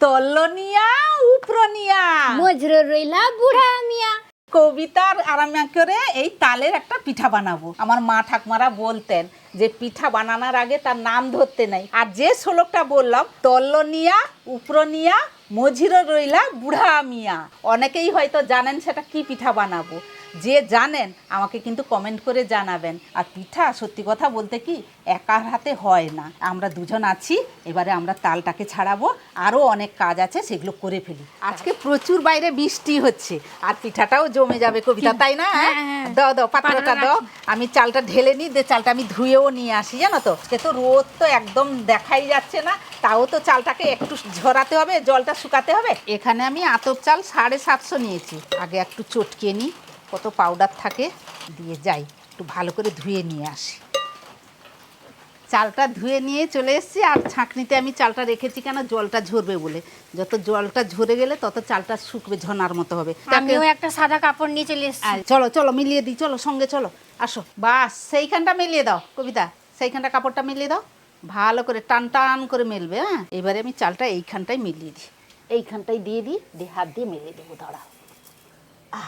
তলনিয়া উপরনিয়া মজরুর রইলা বুড়া মিয়া। কবিতার আরামে করে এই তালের একটা পিঠা বানাবো। আমার মা ঠাকুমারা বলতেন যে পিঠা বানানোর আগে তার নাম ধরতে নাই। আর যে শ্লোকটা বললাম, তলনিয়া উপরনিয়া মঝিরে রইলা বুড়া মিয়া, অনেকেই হয়তো জানেন সেটা কি পিঠা বানাবো। যে জানেন আমাকে কিন্তু কমেন্ট করে জানাবেন। আর পিঠা সত্যি কথা বলতে কি একার হাতে হয় না, আমরা দুজন আছি। এবারে আমরা তালটাকে ছাড়াবো, আরও অনেক কাজ আছে, সেগুলো করে ফেলি। আজকে প্রচুর বাইরে বৃষ্টি হচ্ছে আর পিঠাটাও জমে যাবে কবিতা, তাই না? দাও দাও পাত্রটা দাও, আমি চালটা ঢেলে নিই, চালটা আমি ধুয়েও নিয়ে আসি। জানো তো সে তো রোদ তো একদম দেখাই যাচ্ছে না, তাও তো চালটাকে একটু ঝরাতে হবে, জলটা শুকাতে হবে। এখানে আমি আতপ চাল 750 নিয়েছি। আগে একটু চটকে নিই, কত পাউডার থাকে, দিয়ে যাই একটু ভালো করে ধুয়ে নিয়ে আসি। চালটা ধুয়ে নিয়ে চলে এসেছি। আর ছাঁকনিতে আমি চালটা রেখেছি কেন, জলটা ঝরবে বলে। যত জলটা ঝরে গেলে তত চালটা শুকবে, ঝনার মতো হবে। আমিও একটা সাদা কাপড় নিয়ে চলে এসেছি। চলো চলো মিলিয়ে দিই, চলো সঙ্গে চলো, আসো। বাস সেইখানটা মিলিয়ে দাও কবিতা, সেইখানটা কাপড়টা মিলিয়ে দাও, ভালো করে টান টান করে মেলবে। হ্যাঁ, এবারে আমি চালটা এইখানটায় মিলিয়ে দিই, এইখানটায় দিয়ে দিই, দিয়ে হাত দিয়ে মিলিয়ে দেবো। দাঁড়াও,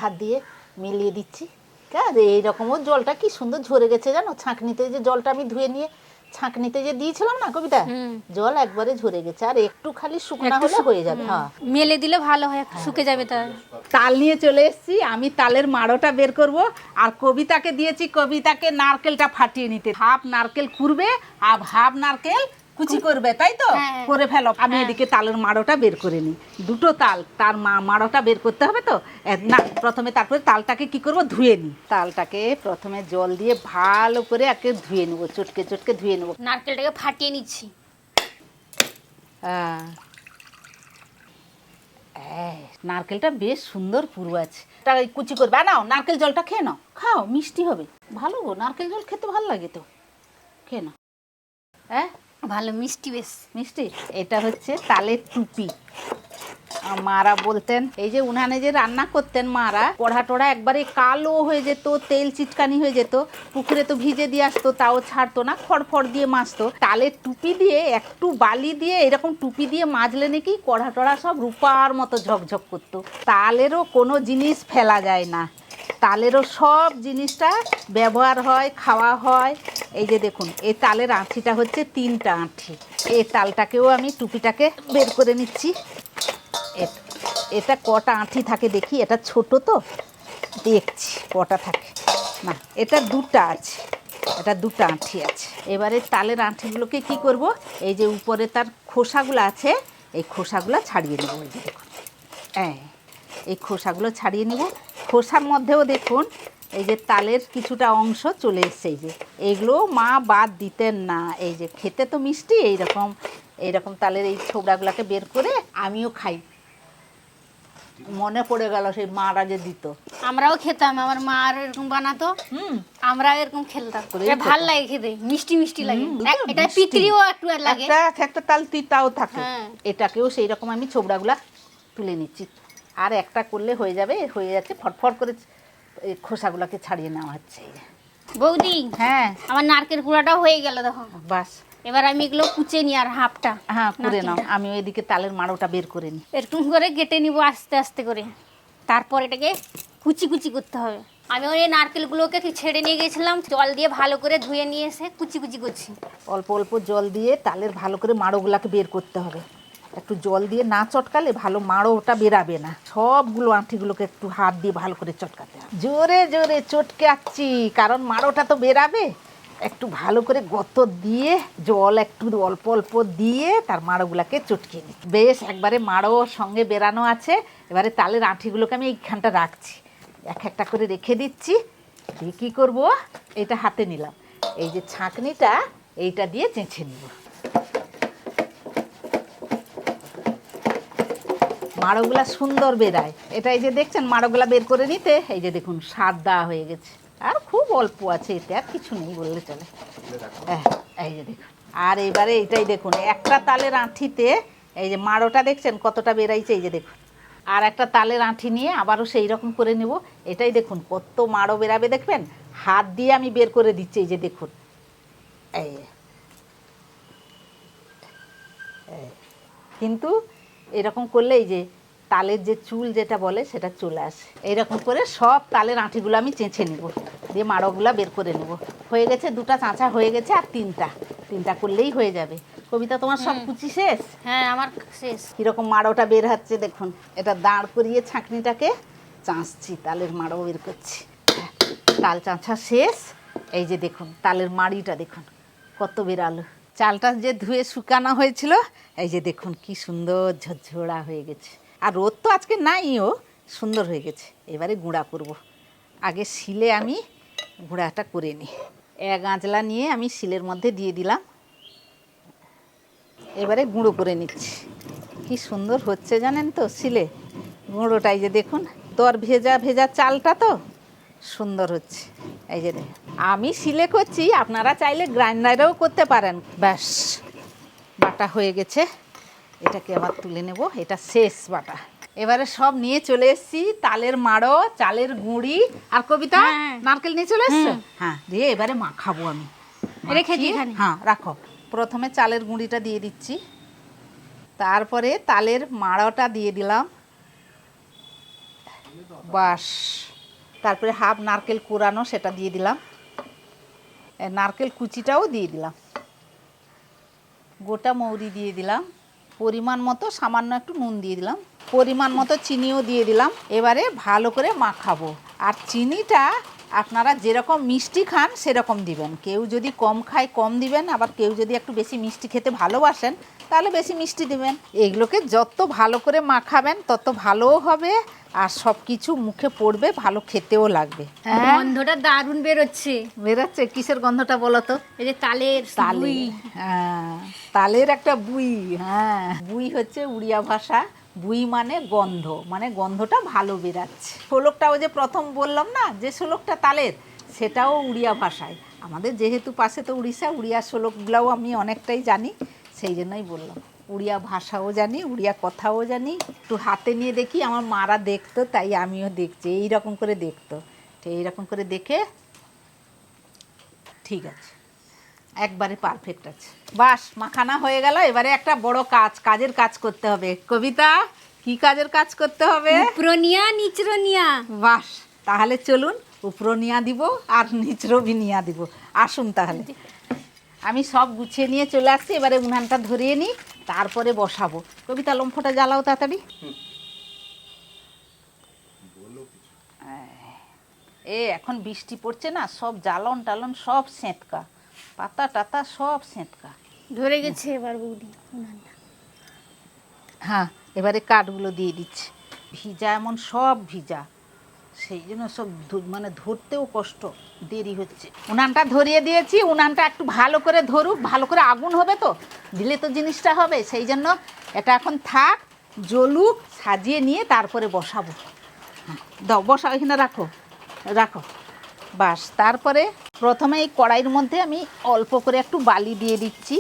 হাত দিয়ে মিলিয়ে দিচ্ছি। আর এইরকমও জলটা কি সুন্দর ঝরে গেছে জানো, ছাঁকনিতে যে জলটা আমি ধুয়ে নিয়ে ছাঁকনিতে যে দিয়েছিলাম না কবিতা, জল একবারে ঝরে গেছে। আর একটু খালি শুকনা হলে হয়ে যাবে। হ্যাঁ, মেলে দিলে ভালো হয়, একটু শুকে যাবে। তার তাল নিয়ে চলে এসেছি, আমি তালের মাড়োটা বের করব। আর কবিতাকে দিয়েছি, কবিতাকে নারকেলটা ফাটিয়ে নিতে। হাফ নারকেল কুড়বে আর হাফ নারকেল কুচি করবে, তাই তো? করে ফেলো, আমি এদিকে তালের মাড়োটা বের করে নিই। দুটো তাল, তার মাড়োটা বের করতে হবে তো না। প্রথমে তারপরে তালটাকে কি করব, ধুয়ে নিই। তালটাকে প্রথমে জল দিয়ে ভালো করে একে ধুয়ে নেবো, চটকে চটকে ধুয়ে নেবো। নারকেলটাকে ফাটিয়ে নিচ্ছি। নারকেলটা বেশ সুন্দর পুরো আছে, তাই কুচি করবে। নাও নারকেল জলটা খেয়ে নাও, খাও, মিষ্টি হবে ভালো গো। নারকেল জল খেতে ভালো লাগে তো, খেয়ে নাও। হ্যাঁ, ভালো মিষ্টি, বেশ মিষ্টি। এটা হচ্ছে তালের টুপি। মারা বলতেন, এই যে উনানে যে রান্না করতেন মারা, কড়া টড়া একবারে কালো হয়ে যেত, তেল চিটকানি হয়ে যেত। পুকুরে তো ভিজে দিয়ে আসতো, তাও ছাড়তো না, খড়ফড় দিয়ে মাজতো। তালের টুপি দিয়ে একটু বালি দিয়ে এরকম টুপি দিয়ে মাজলে নাকি কড়া টড়া সব রূপার মতো ঝকঝক করতো। তালেরও কোনো জিনিস ফেলা যায় না, তালেরও সব জিনিসটা ব্যবহার হয়, খাওয়া হয়। এই যে দেখুন, এই তালের আঁঠিটা হচ্ছে 3টা আঁঠি। এই তালটাকেও আমি টুপিটাকে বের করে নিচ্ছি। এটা কটা আঁঠি থাকে দেখি, এটা ছোট তো দেখছি কটা থাকে। না, এটা 2টা আছে, এটা 2টা আঁঠি আছে। এবারে তালের আঁঠিগুলোকে কি করব, এই যে উপরে তার খোসাগুলো আছে, এই খোসাগুলো ছাড়িয়ে নেব। এই যে দেখুন, এই খোসাগুলো ছাড়িয়ে নেব। খোসার মধ্যেও দেখুন এই যে তালের কিছুটা অংশ চলে এসছে। এই যে এইগুলো মা বাদ দিতেন না, এই যে খেতে তো মিষ্টি। এইরকম তালের এই ছোবড়াগুলোকে বের করে আমিও খাই। মনে পড়ে গেল সেই মারা যে দিত, আমরাও খেতাম, আমার মা আর এরকম বানাতো, আমরা এরকম খেলতাম। ভাল লাগে খেতে, মিষ্টি মিষ্টি লাগে। এটা পিতরিও একটু লাগে, একটা তাল তিতাও থাকে। এটাকেও সেই রকম আমি ছোবড়াগুলা তুলে নিচ্ছি। আর একটা করলে হয়ে যাবে, হয়ে যাচ্ছে। ফটফট করে এই খোসাগুলোকে ছাড়িয়ে নেওয়া হচ্ছে। বৌদি, হ্যাঁ, আমার নারকেল কুড়াটাও হয়ে গেল, দেখো। বাস, এবার আমি এগুলো কুচে নি, আর হাফটা হ্যাঁ করে নাও। আমি ওইদিকে তালের মাড়োটা বের করে নিই। এরকম করে কেটে নিব আস্তে আস্তে করে, তারপর এটাকে কুচি কুচি করতে হবে। আমি ওই নারকেলগুলোকে ছেড়ে নিয়ে গেছিলাম, জল দিয়ে ভালো করে ধুয়ে নিয়ে এসে কুচি কুচি করছি। অল্প অল্প জল দিয়ে তালের ভালো করে মাড়োগুলাকে বের করতে হবে। একটু জল দিয়ে না চটকালে ভালো মাড়োটা বেরাবে না। সবগুলো আঁঠিগুলোকে একটু হাত দিয়ে ভালো করে চটকাতে হবে। জোরে জোরে চটকাচ্ছি, কারণ মাড়োটা তো বেরাবে। একটু ভালো করে গত দিয়ে জল একটু অল্প অল্প দিয়ে তার মাড়োগুলাকে চটকিয়ে নিই। বেশ একবারে মাড়োর সঙ্গে বেরানো আছে। এবারে তালের আঁঠিগুলোকে আমি এইখানটা রাখছি, এক একটা করে রেখে দিচ্ছি। দিয়ে কী করবো, এটা হাতে নিলাম, এই যে ছাঁকনিটা এইটা দিয়ে চেঁচে নিব। মাড়োগুলা সুন্দর বেরায়। এটা এই যে দেখছেন মাড়োগুলা বের করে নিতে, এই যে দেখুন সাদা হয়ে গেছে। আর খুব অল্প আছে, এতে আর কিছু নেই বললে চলে। এই যে দেখুন, আর এবারে এইটাই দেখুন, একটা তালের আঁঠিতে এই যে মাড়োটা দেখছেন কতটা বেরাইছে। এই যে দেখুন, আর একটা তালের আঁঠি নিয়ে আবারও সেই রকম করে নেব। এটাই দেখুন কত মাড়ো বেরাবে, দেখবেন। হাত দিয়ে আমি বের করে দিচ্ছি, এই যে দেখুন। কিন্তু এরকম করলে এই যে তালের যে চুল যেটা বলে সেটা চলে আসে। এইরকম করে সব তালের আঁটিগুলো আমি চেঁচে নেব, দিয়ে মাড়োগুলো বের করে নেব। হয়ে গেছে, 2টা চাঁচা হয়ে গেছে, আর 3টা করলেই হয়ে যাবে। কবিতা, তোমার সব কুচি শেষ? হ্যাঁ, আমার শেষ। কীরকম মাড়োটা বের হচ্ছে দেখুন। এটা দাঁড় করিয়ে ছাঁকনিটাকে চাঁচছি, তালের মাড়ো বের করছি। তাল চাঁচা শেষ। এই যে দেখুন তালের মাড়িটা দেখুন কত বেরালো। চালটা যে ধুয়ে শুকানো হয়েছিল, এই যে দেখুন কি সুন্দর ঝরঝরা হয়ে গেছে। আর রোদ তো আজকে নাইও, সুন্দর হয়ে গেছে। এবারে গুঁড়া করব। আগে শিলে আমি গুঁড়াটা করে নিই। 1 আঁচলা নিয়ে আমি শিলের মধ্যে দিয়ে দিলাম। এবারে গুঁড়ো করে নিচ্ছি। কি সুন্দর হচ্ছে জানেন তো শিলে গুঁড়োটাই, যে দেখুন তোর ভেজা ভেজা চালটা তো সুন্দর হচ্ছে। এই যে দেখুন আমি শিলে করছি, আপনারা চাইলে গ্রাইন্ডারেও করতে পারেন। ব্যাস, বাটা হয়ে গেছে। এটাকে আবার তুলে নেব, এটা শেষ বাটা। এবারে সব নিয়ে চলে এসেছি, তালের মাড়ো, চালের গুঁড়ি, আর কবিতা নারকেল নিয়ে চলে এসছো। হ্যাঁ, দিয়ে এবারে মাখাবো আমি। রেখেছি এখানে। হ্যাঁ রাখো। প্রথমে চালের গুঁড়িটা দিয়ে দিচ্ছি, তারপরে তালের মাড়োটা দিয়ে দিলাম, বাস। তারপরে হাফ নারকেল কুড়ানো সেটা দিয়ে দিলাম, নারকেল কুচিটাও দিয়ে দিলাম, গোটা মৌরি দিয়ে দিলাম, পরিমাণ মতো সামান্য একটু নুন দিয়ে দিলাম, পরিমাণ মতো চিনিও দিয়ে দিলাম। এবারে ভালো করে মাখাবো। আর চিনিটা আপনারা যেরকম মিষ্টি খান সেরকম দিবেন। কেউ যদি কম খায় কম দিবেন, আবার কেউ যদি একটু বেশি মিষ্টি খেতে ভালোবাসেন তাহলে বেশি মিষ্টি দিবেন। এগুলোকে যত ভালো করে মাখাবেন তত ভালোও হবে, আর সব কিছু মুখে পড়বে, ভালো খেতেও লাগবে। গন্ধটা দারুণ বেরোচ্ছে। বেরোচ্ছে? কিসের গন্ধটা বলো তো? এই যে তালের তালে, হ্যাঁ, তালের একটা বুই। হ্যাঁ, বুই হচ্ছে উড়িয়া ভাষা। বুই মানে গন্ধ, মানে গন্ধটা ভালো বেরাচ্ছে। শোলকটাও যে প্রথম বললাম না, যে শোলকটা তালের, সেটাও উড়িয়া ভাষায়। আমাদের যেহেতু পাশে তো উড়িষ্যা, উড়িয়া শোলকগুলাও আমি অনেকটাই জানি, সেই জন্যই বললাম। উড়িয়া ভাষাও জানি, উড়িয়া কথাও জানি। একটু হাতে নিয়ে দেখি, আমার মারা দেখতো তাই আমিও দেখছি। এইরকম করে দেখতো, এইরকম করে দেখে ঠিক আছে, একবারে পারফেক্ট আছে। বাস, মাখানা হয়ে গেল। এবারে একটা বড় কাজের কাজ করতে হবে। কবিতা, কি কাজের কাজ করতে হবে? উপরনিয়া নিচরনিয়া। বাস, তাহলে চলুন, উপরনিয়া দিব আর নিচরবিনিয়া দিব। আসুন তাহলে। আমি সব গুছিয়ে নিয়ে চলে আসছি। এবারে উনানটা ধরিয়ে নিই, তারপরে বসাবো। কবিতা, লম্ফটা জ্বালাও তাড়াতাড়ি। এখন বৃষ্টি পড়ছে না, সব জ্বালন টালন সব সেঁতকা, পাতা টাতা সব সেঁতকা। ধরে গেছে এবার বৌদি উনানটা। হ্যাঁ, এবারে কাঠগুলো দিয়ে দিচ্ছি। ভিজা, এমন সব ভিজা, সেই জন্য সব মানে ধরতেও কষ্ট, দেরি হচ্ছে। উনানটা ধরিয়ে দিয়েছি। উনানটা একটু ভালো করে ধরুক, ভালো করে আগুন হবে তো, দিলে তো জিনিসটা হবে। সেই জন্য এটা এখন থাক, জ্বলুক, সাজিয়ে নিয়ে তারপরে বসাবো। হ্যাঁ দাও, বসাও, এখানে রাখো রাখো। বাস, তারপরে প্রথমে এই কড়াইয়ের মধ্যে আমি অল্প করে একটু বালি দিয়ে দিচ্ছি।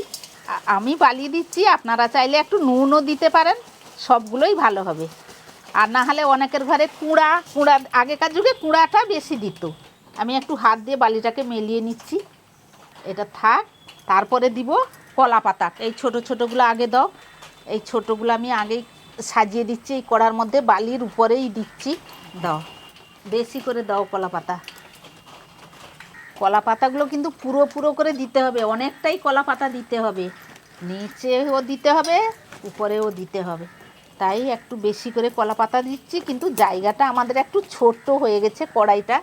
আমি বালি দিচ্ছি, আপনারা চাইলে একটু নুনও দিতে পারেন, সবগুলোই ভালো হবে। আর না হলে অনেকের ঘরে কুঁড়া, আগেকার যুগে কুঁড়াটা বেশি দিত। আমি একটু হাত দিয়ে বালিটাকে মেলিয়ে নিচ্ছি, এটা থাক। তারপরে দিব কলা পাতা। এই ছোট ছোটোগুলো আগে দাও, এই ছোটোগুলো আমি আগেই সাজিয়ে দিচ্ছি। এই কড়ার মধ্যে বালির উপরেই দিচ্ছি, দাও, বেশি করে দাও কলা পাতা। কলা পাতাগুলো কিন্তু পুরো পুরো করে দিতে হবে, অনেকটাই কলা পাতা দিতে হবে, নিচেও দিতে হবে, উপরেও দিতে হবে। তাই একটু বেশি করে কলা পাতা দিচ্ছি। কিন্তু জায়গাটা আমাদের একটু ছোট্ট হয়ে গেছে কড়াইটা,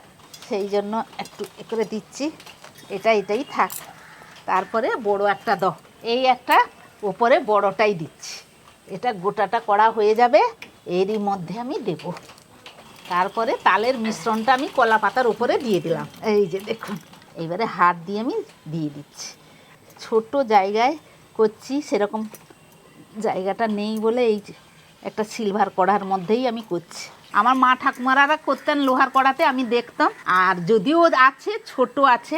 সেই জন্য একটু করে দিচ্ছি। এটাই থাক। তারপরে বড় একটা দাও, এই একটা ওপরে বড়টাই দিচ্ছি। এটা গোটাটা করা হয়ে যাবে, এরই মধ্যে আমি দেব। তারপরে তালের মিশ্রণটা আমি কলা পাতার উপরে দিয়ে দিলাম। এই যে দেখুন, এইবারে হাত দিয়ে আমি দিয়ে দিচ্ছি। ছোট জায়গায় করছি, সেরকম জায়গাটা নেই বলে এই একটা সিলভার কড়ার মধ্যেই আমি করছি। আমার মা ঠাকুমারা করতেন লোহার কড়াতে, আমি দেখতাম। আর যদিও আছে, ছোট আছে,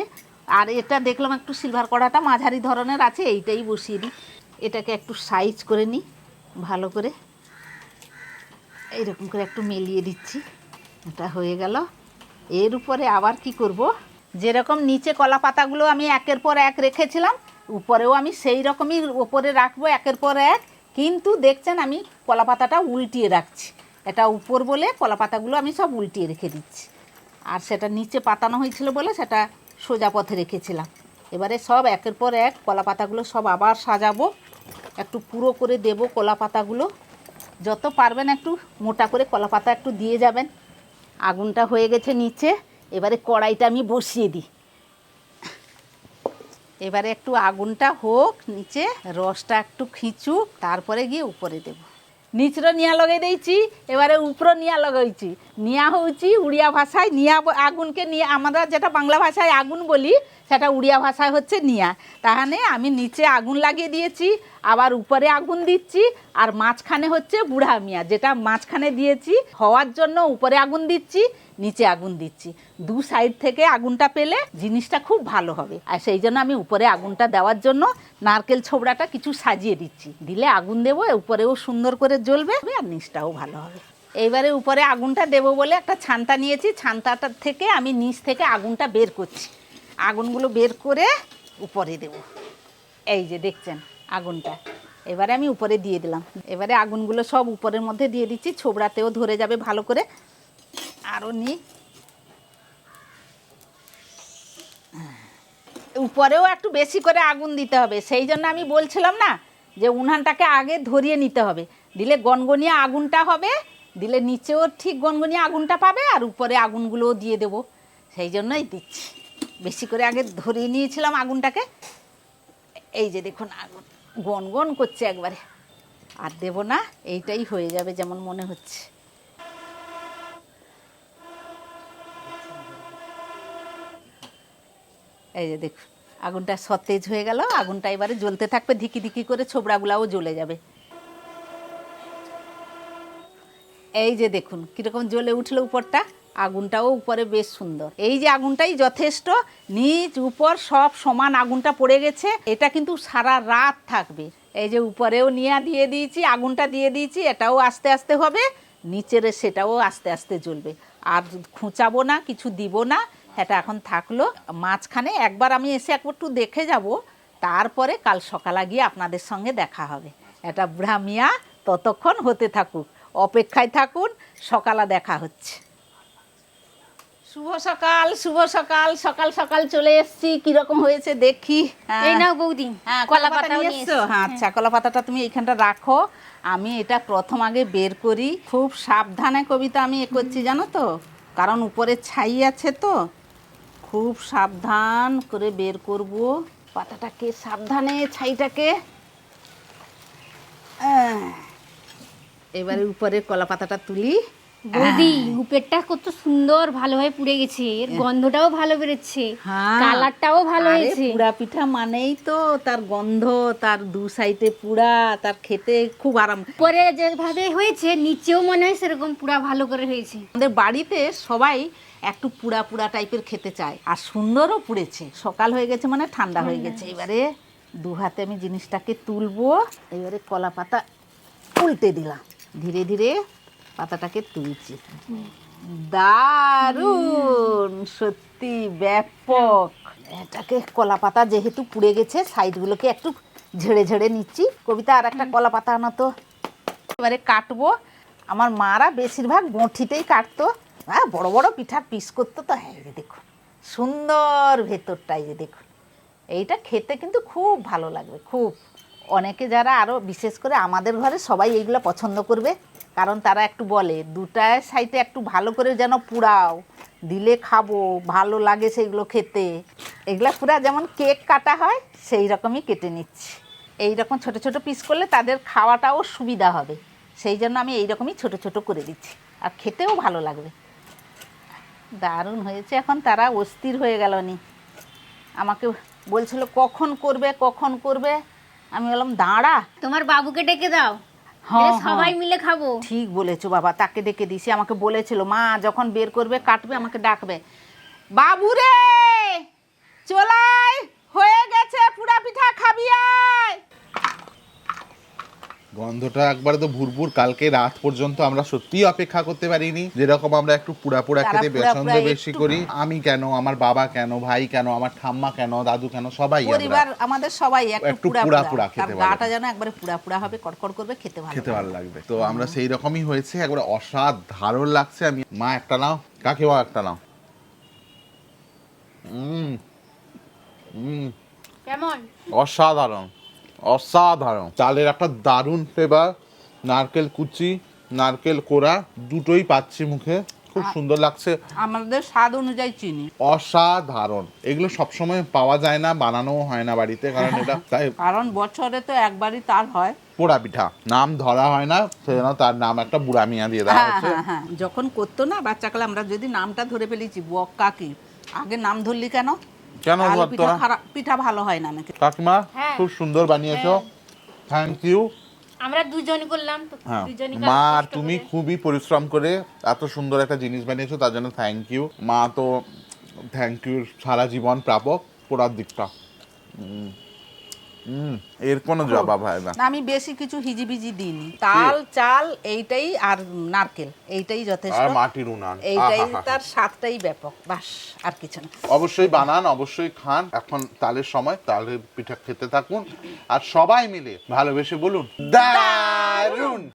আর এটা দেখলাম একটু সিলভার কড়াটা মাঝারি ধরনের আছে, এইটাই বসিয়ে দিই। এটাকে একটু সাইজ করে নিই ভালো করে, এইরকম করে একটু মেলিয়ে দিচ্ছি। এটা হয়ে গেল। এর উপরে আবার কি করব, যেরকম নিচে কলা পাতাগুলো আমি একের পর এক রেখেছিলাম, উপরেও আমি সেই রকমই ওপরে রাখবো একের পর এক। কিন্তু দেখছেন আমি কলা পাতাটা উল্টিয়ে রাখছি, এটা উপর বলে কলা পাতাগুলো আমি সব উল্টিয়ে রেখে দিচ্ছি। আর সেটা নিচে পাতানো হয়েছিল বলে সেটা সোজা পথে রেখেছিলাম। এবারে সব একের পর এক কলা পাতাগুলো সব আবার সাজাবো, একটু পুরো করে দেব কলা পাতাগুলো। যত পারবেন একটু মোটা করে কলা পাতা একটু দিয়ে যাবেন। আগুনটা হয়ে গেছে নিচে, এবারে কড়াইটা আমি বসিয়ে দিই। এবারে একটু আগুনটা হোক নিচে, রসটা একটু খিঁচুক, তারপরে গিয়ে উপরে দেব। নিচর নিয়া লগাই দিয়েছি, এবারে উপর নিয়া লাগাইছি। নিয়া হচ্ছে উড়িয়া ভাষায় নিয়া, আগুনকে নিয়ে আমরা যেটা বাংলা ভাষায় আগুন বলি সেটা উড়িয়া ভাষায় হচ্ছে নিয়া। তাহলে আমি নিচে আগুন লাগিয়ে দিয়েছি, আবার উপরে আগুন দিচ্ছি, আর মাঝখানে হচ্ছে বুড়া মিয়া, যেটা মাঝখানে দিয়েছি হওয়ার জন্য উপরে আগুন দিচ্ছি, নিচে আগুন দিচ্ছি। দু সাইড থেকে আগুনটা পেলে জিনিসটা খুব ভালো হবে। আর সেই জন্য আমি উপরে আগুনটা দেওয়ার জন্য নারকেল ছোবড়াটা কিছু সাজিয়ে দিচ্ছি, দিলে আগুন দেবো, উপরেও সুন্দর করে জ্বলবে আর নিচটাও ভালো হবে। এইবারে উপরে আগুনটা দেবো বলে একটা ছানটা নিয়েছি, ছানটাটা থেকে আমি নিচ থেকে আগুনটা বের করছি। আগুনগুলো বের করে উপরে দেব। এই যে দেখছেন আগুনটা, এবারে আমি উপরে দিয়ে দিলাম। এবারে আগুনগুলো সব উপরের মধ্যে দিয়ে দিচ্ছি, ছোবড়াতেও ধরে যাবে ভালো করে। আরও নিই, উপরেও একটু বেশি করে আগুন দিতে হবে। সেই জন্য আমি বলছিলাম না যে উনানটাকে আগে ধরিয়ে নিতে হবে, দিলে গনগনিয়া আগুনটা হবে, দিলে নিচেও ঠিক গনগনিয়া আগুনটা পাবে, আর উপরে আগুনগুলোও দিয়ে দেবো। সেই জন্যই দিচ্ছি, বেশি করে আগে ধরিয়ে নিয়েছিলাম আগুনটাকে। এই যে দেখুন আগুন গনগন করছে একবারে, আর দেব না, এইটাই হয়ে যাবে যেমন মনে হচ্ছে। এই যে দেখুন আগুনটা সতেজ হয়ে গেল, আগুনটা এবারে জ্বলতে থাকবে, ধিকি ধিকি করে ছোবড়াগুলাও জ্বলে যাবে। এই যে দেখুন কীরকম জ্বলে উঠলো উপরটা, আগুনটাও উপরে বেশ সুন্দর। এই যে আগুনটাই যথেষ্ট, নিচ উপর সব সমান আগুনটা পড়ে গেছে, এটা কিন্তু সারা রাত থাকবে। এই যে উপরেও নিয়ে দিয়ে দিয়েছি, আগুনটা দিয়ে দিয়েছি, এটাও আস্তে আস্তে হবে, নিচের সেটাও আস্তে আস্তে জ্বলবে। আর খুঁচাবো না, কিছু দিব না, এটা এখন থাকলো। মাঝখানে একবার আমি এসে একটু দেখে যাব, তারপরে কাল সকালে গিয়ে আপনাদের সঙ্গে দেখা হবে। এটা বুড়া মিয়া ততক্ষণ হতে থাকুক, অপেক্ষায় থাকুন, সকালে দেখা হচ্ছে। শুভ সকাল, শুভ সকাল, সকাল সকাল চলে এসেছি, কিরকম হয়েছে দেখি। এই নাও বৌদি, হ্যাঁ কলা কলা পাতা পাতাও নিয়ে নিয়ে এসছো? এসেছি। হ্যাঁ আচ্ছা, কলা পাতাটা তুমি এইখানটা রাখো, আমি এটা প্রথম আগে বের করি। খুব সাবধানে কবিতা আমি এ করছি জানো তো, কারণ উপরে ছাই আছে তো, খুব সাবধান করে বের করব পাতাটাকে, সাবধানে ছাইটাকে। এবারে উপরে কলা পাতাটা তুলি। বৌদি উপেরটা কত সুন্দর ভালোভাবে পুড়ে গেছে, এর গন্ধটাও ভালো বেরোচ্ছে, হ্যাঁ, কালারটাও ভালো আরে হয়েছে। পুড়া পিঠা মানেই তো তার গন্ধ, তার দু সাইডে পুড়া, তার খেতে খুব আরাম। পরে যেভাবে হয়েছে নিচেও মনে হয় সেরকম পুরা ভালো করে হয়েছে। আমাদের বাড়িতে সবাই একটু পুড়া পুড়া টাইপের খেতে চায়, আর সুন্দরও পুড়েছে। সকাল হয়ে গেছে মানে ঠান্ডা হয়ে গেছে। এবারে দু হাতে আমি জিনিসটাকে তুলবো, এবারে কলা পাতা উল্টে দিলাম, ধীরে ধীরে পাতাটাকে তুলছি। দারুণ, সত্যি ব্যাপক। এটাকে কলা পাতা যেহেতু পুড়ে গেছে, সাইডগুলোকে একটু ঝেড়ে ঝেড়ে নিচ্ছি। কবিতা আর একটা কলা পাতা আনো তো। এবারে কাটবো, আমার মারা বেশিরভাগ বঁঠিতেই কাটতো, হ্যাঁ বড় বড় পিঠার পিস করতো তো। হ্যাঁ এই যে দেখুন সুন্দর ভেতরটা, এই যে দেখুন, এইটা খেতে কিন্তু খুব ভালো লাগবে, খুব। অনেকে যারা আরও বিশেষ করে আমাদের ঘরে সবাই এইগুলো পছন্দ করবে, কারণ তারা একটু বলে দুটা সাইডে একটু ভালো করে যেন পুড়াও, দিলে খাবো, ভালো লাগে সেইগুলো খেতে। এগুলো পুরা যেমন কেক কাটা হয় সেই রকমই কেটে নিচ্ছি। এই রকম ছোট ছোট পিস করলে তাদের খাওয়াটাও সুবিধা হবে, সেই জন্য আমি এই রকমই ছোট ছোট করে দিচ্ছি, আর খেতেও ভালো লাগবে। দারুণ হয়েছে। এখন তারা অস্থির হয়ে গেল নি, আমাকে বলছিল কখন করবে কখন করবে। আমি বললাম দাঁড়া, তোমার বাবুকে ডেকে দাও, হ্যাঁ, সবাই হ্যাঁ। মিলে খাবো। ঠিক বলেছো বাবা, তাকে ডেকে দিছি। আমাকে বলেছিল মা যখন বের করবে কাটবে আমাকে ডাকবে। বাবু রে চলাই, হয়ে গেছে পুরা পিঠা, খাবি আয়। গন্ধটা একবারে তো ভুরভুর। কালকে রাত পর্যন্ত আমরা সত্যিই অপেক্ষা করতে পারিনি। যেরকম আমরা একটু পুড়া পুড়া তারা খেতে পুড়া পছন্দ পুড়া বেশি একটু- করি, আমি কেন, আমার বাবা কেন, ভাই কেন, আমার ঠাম্মা কেন, দাদু কেন, সবাই পরিবার আমাদের সবাই একটু একটু পুড়া পুড়া পুড়া পুড়া তার খেতে গাটা ভালো। যেন একবারে পুড়া পুড়া হবে, কড়কড় করবে, খেতে ভালো খেতে লাগবে। ভালো লাগবে। তো আমরা সেই রকমই হয়েছে, একবারে অসাধারণ লাগছে। আমি মা একটা নাও, কাকিমা একটা নাও। কেমন? অসাধারণ, অসাধারণ। চালের একটা দারুণ ফ্লেভার, নারকেল কুচি, নারকেল কোড়া দুটোই পাচ্ছি মুখে, খুব সুন্দর লাগছে। আমাদের স্বাদ অনুযায়ী চিনি। অসাধারণ। এগুলো সবসময় পাওয়া যায় না, বানানোও হয় না বাড়িতে, কারণ এটা তাই কারণ বছরে তো একবারই তার হয়। পোড়া পিঠা নাম ধরা হয় না, সেজন্য তার নাম একটা বুড়া মিয়া দিয়ে দেওয়া হ্যাঁ হচ্ছে। হ্যাঁ হ্যাঁ, যখন করতো না বাচ্চাকালে, আমরা যদি নামটা ধরে ফেলেছি বক কাকি, আগে নাম ধরলি কেন? কেন তাহলে ধরতো না? পিঠা ভালো হয় না নাকি? কাকিমা হ্যাঁ। খুব সুন্দর বানিয়েছো, থ্যাংক ইউ। আমরা দুজন করলাম তো, হ্যাঁ দুজনই মা, কষ্ট তুমি করে। খুবই পরিশ্রম করে এত সুন্দর একটা জিনিস বানিয়েছো, তার জন্য থ্যাংক ইউ মা। তো থ্যাংক ইউ সারা জীবন প্রাপক। পোড়ার দিকটা এর কোনো জবাব হয় না। না, আমি বেশি কিছু হিজিবিজি দিইনি। তাল চাল এইটাই আর নারকেল এইটাই যথেষ্ট। আর মাটির উনান, এইটাই আহা হা। তার স্বাদটাই ব্যাপক, বাস আর কিছু না। অবশ্যই বানান, অবশ্যই খান। এখন তালের সময়, তালের পিঠা খেতে থাকুন আর সবাই মিলে ভালোবেসে বলুন দারুন।